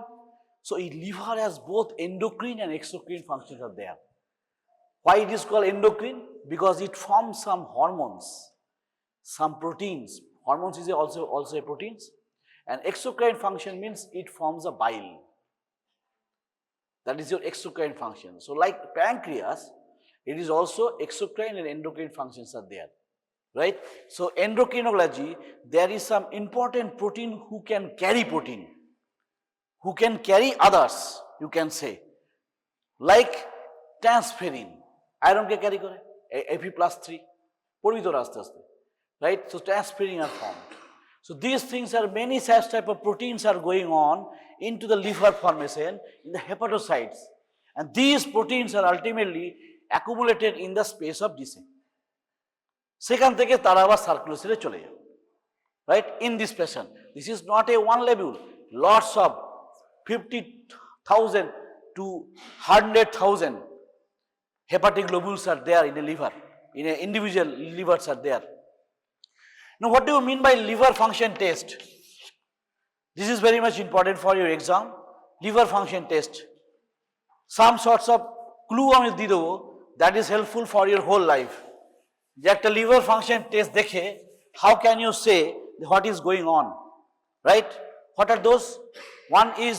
So a liver has both endocrine and exocrine functions are there. Why it is called endocrine? Because it forms some hormones, some proteins. Hormones is also a proteins. And exocrine function means it forms a bile. That is your exocrine function. So like pancreas, it is also exocrine and endocrine functions are there, right? So endocrinology, there is some important protein who can carry protein, who can carry others, you can say, like transferrin, iron ke carry kore, Fe+3, পড়বি তো আস্তে আস্তে, right? So transferrin are formed. So these things are, many such type of proteins are going on into the liver formation in the hepatocytes, and these proteins are ultimately accumulated in the space of Disse. সেখান থেকে তারা আবার সার্কুলেশনে চলে যাবে, right? In this fashion, this is not a one lobule, lots of 50,000 to 100,000 hepatic lobules are there in a liver, in an individual livers are there. Now what do you mean by liver function test? This is very much important for your exam. Liver function test, some sorts of clue আমি দিয়ে দেবো, that is helpful for your whole life. যে একটা liver function test দেখে how can you say what is going on, right? What are those? One is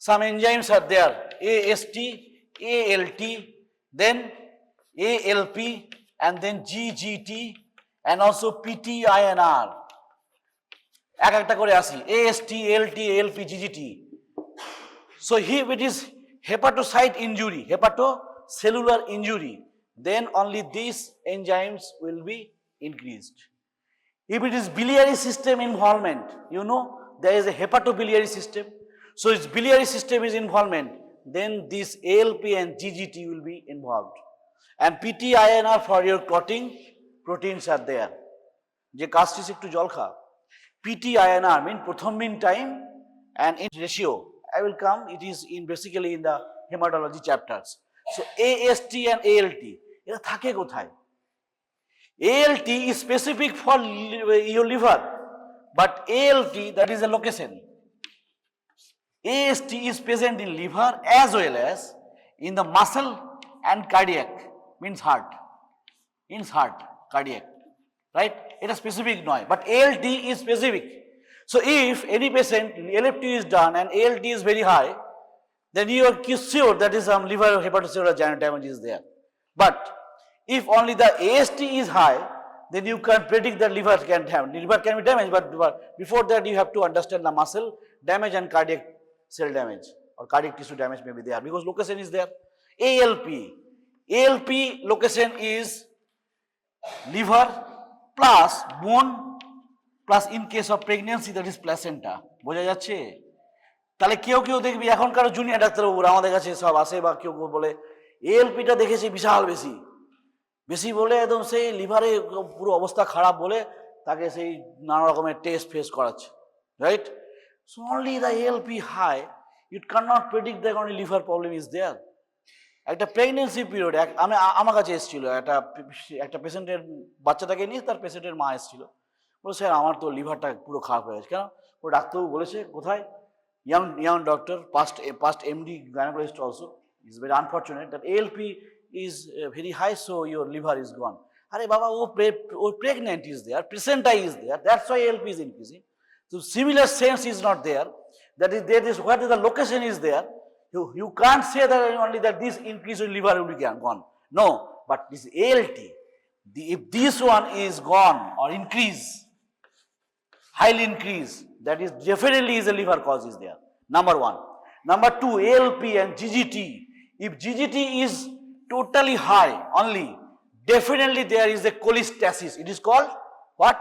some enzymes are there, AST, ALT, then ALP, and then GGT, and also PT-INR. এক একটা করে আসি, AST, ALT, ALP, GGT. So if it is hepatocyte injury, hepatocellular injury, then only these enzymes will be increased. If it is biliary system involvement, you know, there is a hepatobiliary system. So its biliary system is involvement, then this ALP and GGT will be involved. And PT-INR for your clotting proteins are there. যে কাস্টিস একটু জল খা, PT-INR mean প্রথম mean time and in ratio. I will come, it is in basically in the hematology chapters. So AST and ALT, এটা থাকে কোথায়? ALT is specific for your liver, but ALT, that is a location. AST is present in liver as well as in the muscle and cardiac, means heart, cardiac, right? It is specific noise, but ALT is specific. So if any patient LFT is done and ALT is very high, then you are sure that is some liver hepatocellular damage is there. But if only the AST is high, then you can predict that liver can be damaged, but before that you have to understand the muscle damage and cardiac cell damage or cardiac tissue damage may be there because location is there. ALP location is liver plus bone plus in case of pregnancy that is placenta. বোঝা যাচ্ছে? তাহলে কেউ কেউ দেখবি এখনকার junior ডাক্তারবাবুরা আমাদের কাছে সব আসে বা কেউ বলে ALPটা দেখেছি বিশাল বেশি বলে একদম সেই লিভারে পুরো অবস্থা খারাপ বলে তাকে সেই নানা রকমের টেস্ট ফেস করাচ্ছে, right? So only the ALP high, you can not predict that only liver problem is there. একটা প্রেগনেন্সি পিরিয়ড আমার কাছে এসেছিল একটা পেশেন্টের বাচ্চাটাকে নিয়ে তার পেশেন্টের মা এসেছিল, বলে স্যার আমার তো লিভারটা পুরো খারাপ হয়ে গেছে। কেন? ও ডাক্তারবাবু বলেছে কোথায়? young doctor, past MD gynecologist also, is very unfortunate that ALP is very high, so your liver is gone. Are baba, pregnant is there, placenta is there, that's why ALP is increasing. So similar sense is not there. That is what the location is there. You can't say that only that this increase in liver will be gone. No, but this ALT, if this one is gone or increase, highly increase, that is definitely is a liver cause is there. Number one. Number two, ALP and GGT. If GGT is totally high only, definitely there is a cholestasis. It is called what?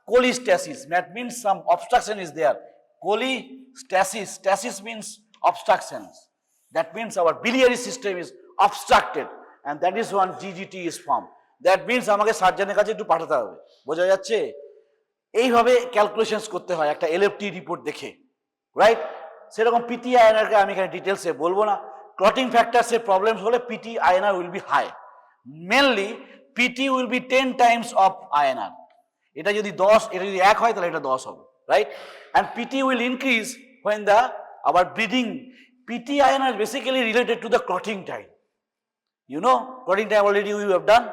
Cholestasis. That means some obstruction is there. Cholestasis. Stasis means obstructions. That means our biliary system is obstructed, and that is when GGT is formed. That means আমাকে সার্জনের কাছে একটু পাঠাতে হবে। বোঝা যাচ্ছে? এইভাবে calculations করতে হয় একটা LFT রিপোর্ট দেখে, রাইট? সেরকম PT-INR কে আমি এখানে ডিটেলসে বলবো না। ক্লটিং ফ্যাক্টরসের প্রবলেমস হলে PT-INR will be high, mainly PT will be 10 times of INR। এটা যদি 10, এটা যদি 1 হয় তাহলে এটা 10 হবে, right? And PT will increase when the our bleeding. PT-INR is basically related to the clotting time. You know, clotting time already we have done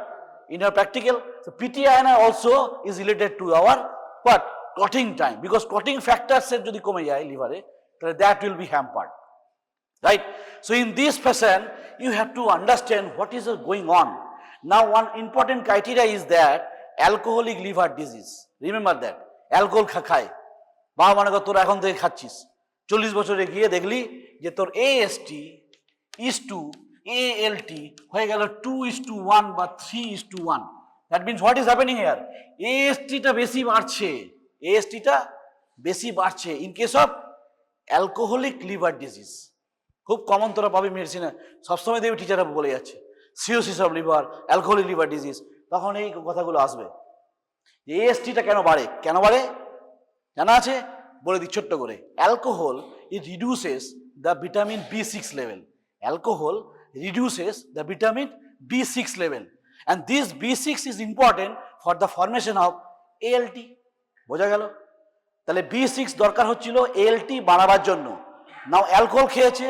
in our practical. So PT-INR also is related to our what? Clotting time, because clotting factors যদি কমে যায় লিভারে তাহলে that will be hampered, right? So in this fashion you have to understand what is going on. Now one important criteria is that alcoholic liver disease. Remember that alcohol খায় বা মনে কর তোরা এখন থেকে খাচ্ছিস, 40 বছরে গিয়ে দেখলি যে তোর AST is to ALT হয়ে গেল 2:1 বা 3:1. That means what is happening here? AST-টা বেশি বাড়ছে in case of alcoholic liver disease. খুব কমন তোরা পাবি মেডিসিনে, সবসময় দেখবি টিচাররা বলে যাচ্ছে cirrhosis of liver, alcoholic liver disease, তখন এই কথাগুলো আসবে যে AST-টা কেন বাড়ে জানা আছে? বলে দিই ছোট্ট করে। Alcohol it reduces the vitamin B6 level. Alcohol reduces the vitamin B6 level, and this B6 is important for the formation of ALT. বোঝা গেল? তাহলে B6 দরকার হচ্ছিল ALT বাড়াবার জন্য। নাও অ্যালকোহল খেয়েছে,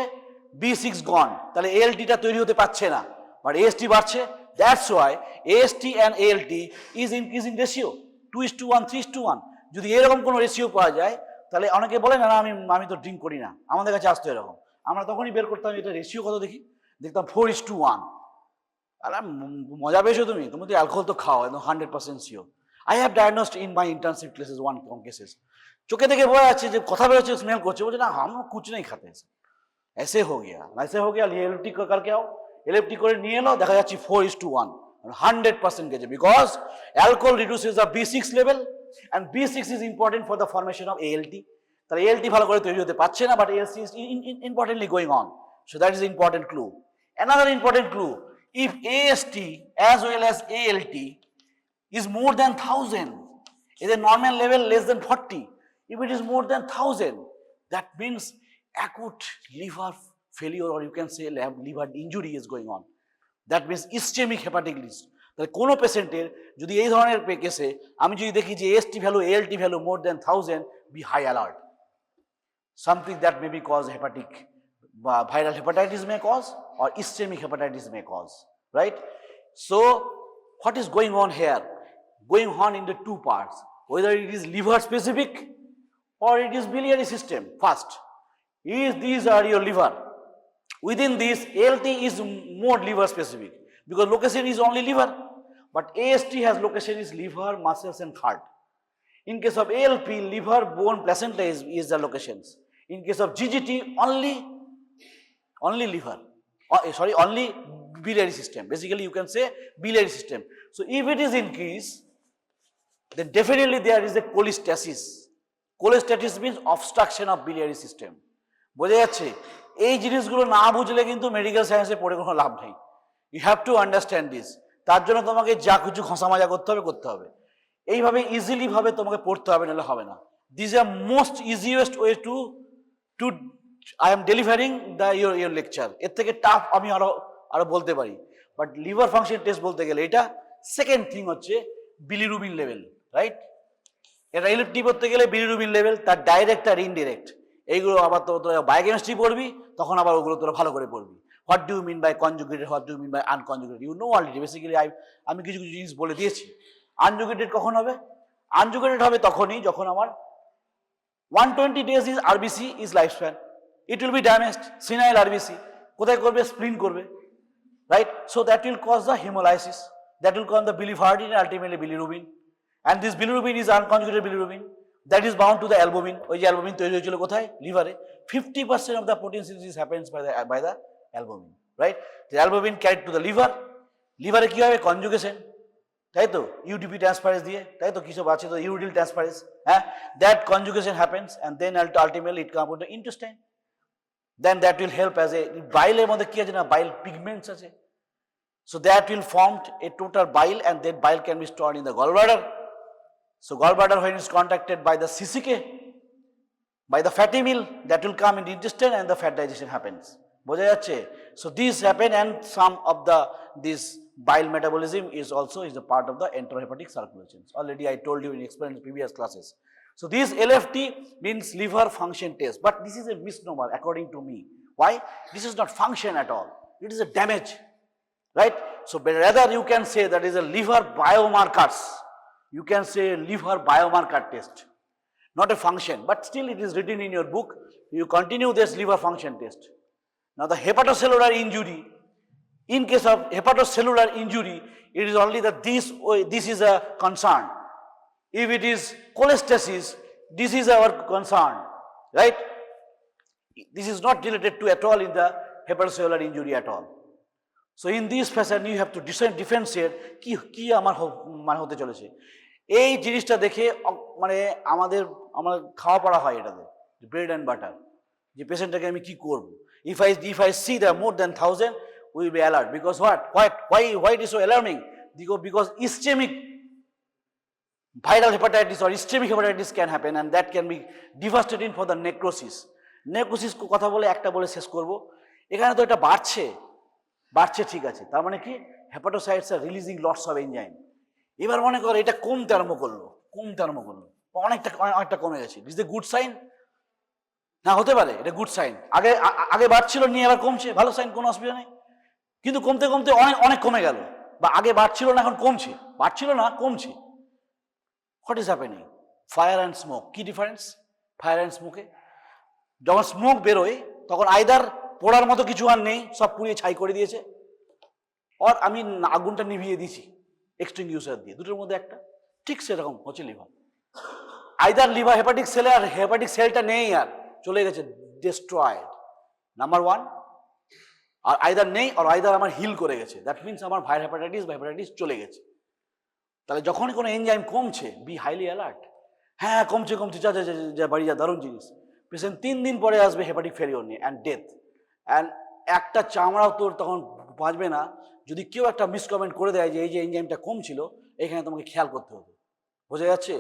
B6 গন, তাহলে ALT-টা তৈরি হতে পারছে না, বাট AST বাড়ছে। That's why AST and ALT is increasing ratio 2:1, 3:1. যদি এরকম কোনো রেশিও পাওয়া যায় তাহলে অনেকে বলে না আমি তো ড্রিঙ্ক করি না, আমাদের কাছে আসতো এরকম, আমরা তখনই বের করতাম এটা রেশিও কত দেখি, দেখতাম 4:1। আর মজা পেয়েছো তুমি তো অ্যালকোহল তো খাও একদম 100% sure. I have diagnosed in my intensive classes one cases. চোখে দেখে বোঝা যাচ্ছে যে কথা বেরোচ্ছে, স্মেল করছে, বলছে না हम कुछ नहीं खाते ऐसे हो गया एलएफटी करके आओ, एलएफटी করে নিয়ে এলো, দেখা যাচ্ছে 4:1 100% গেছে, because alcohol reduces the B6 level and B6 is important for the formation of ALT. তাহলে ALT ভালো করে তৈরি হতে পারছে না, but ALT is importantly going on. So that is important clue. Another important clue, if AST as well as ALT is more than 1000, is a normal level less than 40. If it is more than 1000, that means acute liver failure, or you can say liver injury is going on. That means ischemic hepatitis. তাহলে কোনো পেশেন্টের যদি এই ধরনের কেসে আমি যদি দেখি যে AST value ALT value more then 1000, be high alert, something that may be cause hepatic viral hepatitis may cause, or ischemic hepatitis may cause, right? So what is going on here? Going on in the two parts, whether it is liver specific or it is biliary system. First, these are your liver. Within this, ALT is more liver specific because location is only liver, but AST has location is liver, muscles and heart. In case of ALP, liver, bone, placenta is the locations. In case of GGT, only liver, only biliary system. Basically, you can say biliary system. So if it is increased, then definitely there is a cholestasis. Cholestasis means obstruction of biliary system. বোঝা যাচ্ছে? এই জিনিসগুলো না বুঝলে কিন্তু medical সায়েন্সে পড়ে কোনো লাভ নেই। You have to understand this. তার জন্য তোমাকে যা কিছু ঘষা মাজা করতে হবে। এইভাবে ইজিলি ভাবে তোমাকে পড়তে হবে, নাহলে হবে না। This are most easiest way to I am delivering the your lecture. এর থেকে টাফ আমি আরো বলতে পারি, বাট লিভার ফাংশন টেস্ট বলতে গেলে এটা সেকেন্ড থিং হচ্ছে বিলিরুবিন লেভেল, রাইট? এটা এলএফটি করতে গেলে বিলিরুবিন লেভেল, তার ডাইরেক্ট আর ইনডিরেক্ট, এইগুলো আবার তোরা বায়োকেমিস্ট্রি পড়বি, তখন আবার ওগুলো তোরা ভালো করে পড়বি। What do you mean by conjugated, what do you mean by unconjugated, you know already. Basically আমি কিছু জিনিস বলে দিয়েছি। আনজুগেটেড কখন হবে? আনজুগেটেড হবে তখনই যখন আমার 120 days is RBC is lifespan. It will be damaged, senile RBC. কোথায় করবে? স্প্লিন করবে, right? So that will cause the hemolysis, that will cause the biliverdin and ultimately bilirubin, and this bilirubin is unconjugated bilirubin that is bound to the albumin. ওই যে albumin তৈরি হয়েছিল কোথায়? লিভারে। 50% of the protein synthesis happens by the albumin, right? The albumin carried to the liver, লিভারে কি হবে? Conjugation, তাই তো? ইউডিপি ট্রান্সফারেজ দিয়ে, তাই তো? কিছু আছে তো ইউডিল ট্রান্সফারেজ, হ্যাঁ? That conjugation happens and then ultimately it comes to the intestine. Then that will help as a bile মধ্যে কি আছে না, bile pigments আছে, so that will form a total bile and that bile can be stored in the gallbladder. So gallbladder, when it's contacted by the CCK, by the fatty meal, that will come in the intestine and the fat digestion happens. বোঝা যাচ্ছে? So these happen, and some of this bile metabolism is also the part of the enterohepatic circulations. Already I told you in explained in previous classes. So this LFT means liver function test, but this is a misnomer according to me. Why? This is not function at all. It is a damage, right? So rather you can say that is a liver biomarkers. You can say liver biomarker test, not a function, but still it is written in your book. You continue this liver function test. Now the hepatocellular injury, in case of hepatocellular injury, it is only that this is a concern. If it is cholestasis, this is our concern, right? This is not related to at all in the hepatocellular injury at all. So in this fashion you have to differentiate কি আমার মানে হতে চলেছে। এই জিনিসটা দেখে মানে আমাদের খাওয়া পড়া হয় এটাতে, ব্রেড অ্যান্ড বাটার, যে পেশেন্টটাকে আমি কি করব। If I see that more than 1000, we will be alert, because why it is so alarming? Because ischemic viral hepatitis or ischemic hepatitis can happen, and that can be devastating for the necrosis. Necrosis কথা বলে একটা বলে শেষ করব। এখানে তো এটা বাড়ছে ঠিক আছে, তার মানে কি হেপাটোসাইটস আর রিলিজিং লটস অফ এনজাইম। এবার মনে করো এটা কমতে আরম্ভ করলো, অনেকটা কমে গেছে। Is the good sign? না, হতে পারে এটা গুড সাইন। আগে বাড়ছিল নিয়ে এবার কমছে, ভালো সাইন, কোনো অসুবিধা নেই। কিন্তু কমতে অনেক কমে গেল, বা আগে বাড়ছিল না এখন কমছে, বাড়ছিল না কমছে। What is happening? Fire and smoke. কি ডিফারেন্স ফায়ার অ্যান্ড স্মোকে? যখন স্মোক বেরোয় তখন আইদার পোড়ার মতো কিছু আর নেই, সব পুড়িয়ে ছাই করে দিয়েছে, আর আমি আগুনটা নিভিয়ে দিয়েছি এক্সটিংগুইশার দিয়ে, দুটোর মধ্যে একটা। ঠিক সেরকম হচ্ছে লিভার। আইদার লিভার হেপাটিক সেলে আর হেপাটিক সেলটা নেই, আর চলে গেছে, destroyed, number one. Are either নেই আর আইদার আমার হিল করে গেছে, দ্যাট মিনস আমার ভাইরাল হেপাটাইটিস বা হেপাটাইটিস চলে গেছে। তাহলে যখনই কোনো এনজাইম কমছে, বি হাইলি অ্যালার্ট। হ্যাঁ কমছে কমছে, যা যা যা বাড়ি যা, দারুণ জিনিস। পেশেন্ট 3 দিন পরে আসবে হেপাটিক ফেলিওর নিয়ে অ্যান্ড ডেথ, অ্যান্ড একটা চামড়াও তোর তখন বাঁচবে না যদি কেউ একটা মিসকমেন্ট করে দেয় যে এই যে এনজাইমটা কম ছিল, এখানে তোমাকে খেয়াল করতে হবে। বোঝা যাচ্ছে?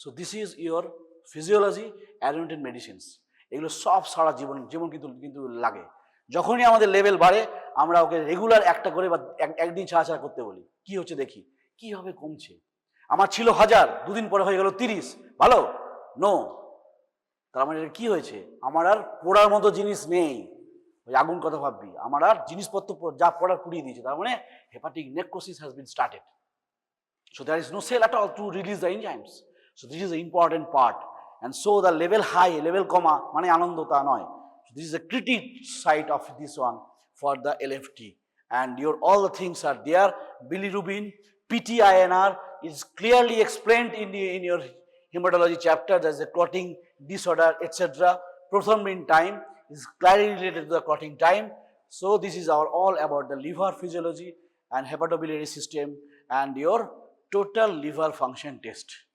So this is your physiology annotated medicines. এগুলো সব সারা জীবন যেমন কিন্তু কিন্তু লাগে। যখনই আমাদের লেভেল বাড়ে আমরা ওকে রেগুলার একটা করে বা একদিন ছাড়া ছাড়া করতে বলি, কি হচ্ছে দেখি, কিভাবে কমছে। আমার ছিল 1000, দুদিন পরে হয়ে গেল 30, ভালো? নো। তার মানে কি হয়েছে, আমার আর পড়ার মতো জিনিস নেই। ওই আগুন কথা ভাববি, আমার আর জিনিসপত্র যা পড়ার পুড়িয়ে দিয়েছে। তার মানে hepatic necrosis has been started. So there is no cell at all to release the enzymes. So this is the important part. And so the level high, level comma, mane anando ta noy. So this is the critic side of this one for the LFT. And your all the things are there. Bilirubin, PTINR is clearly explained in your hematology chapter. There is a clotting disorder, etc. Prothrombin time is clearly related to the clotting time. So this is our all about the liver physiology and hepatobiliary system and your total liver function test.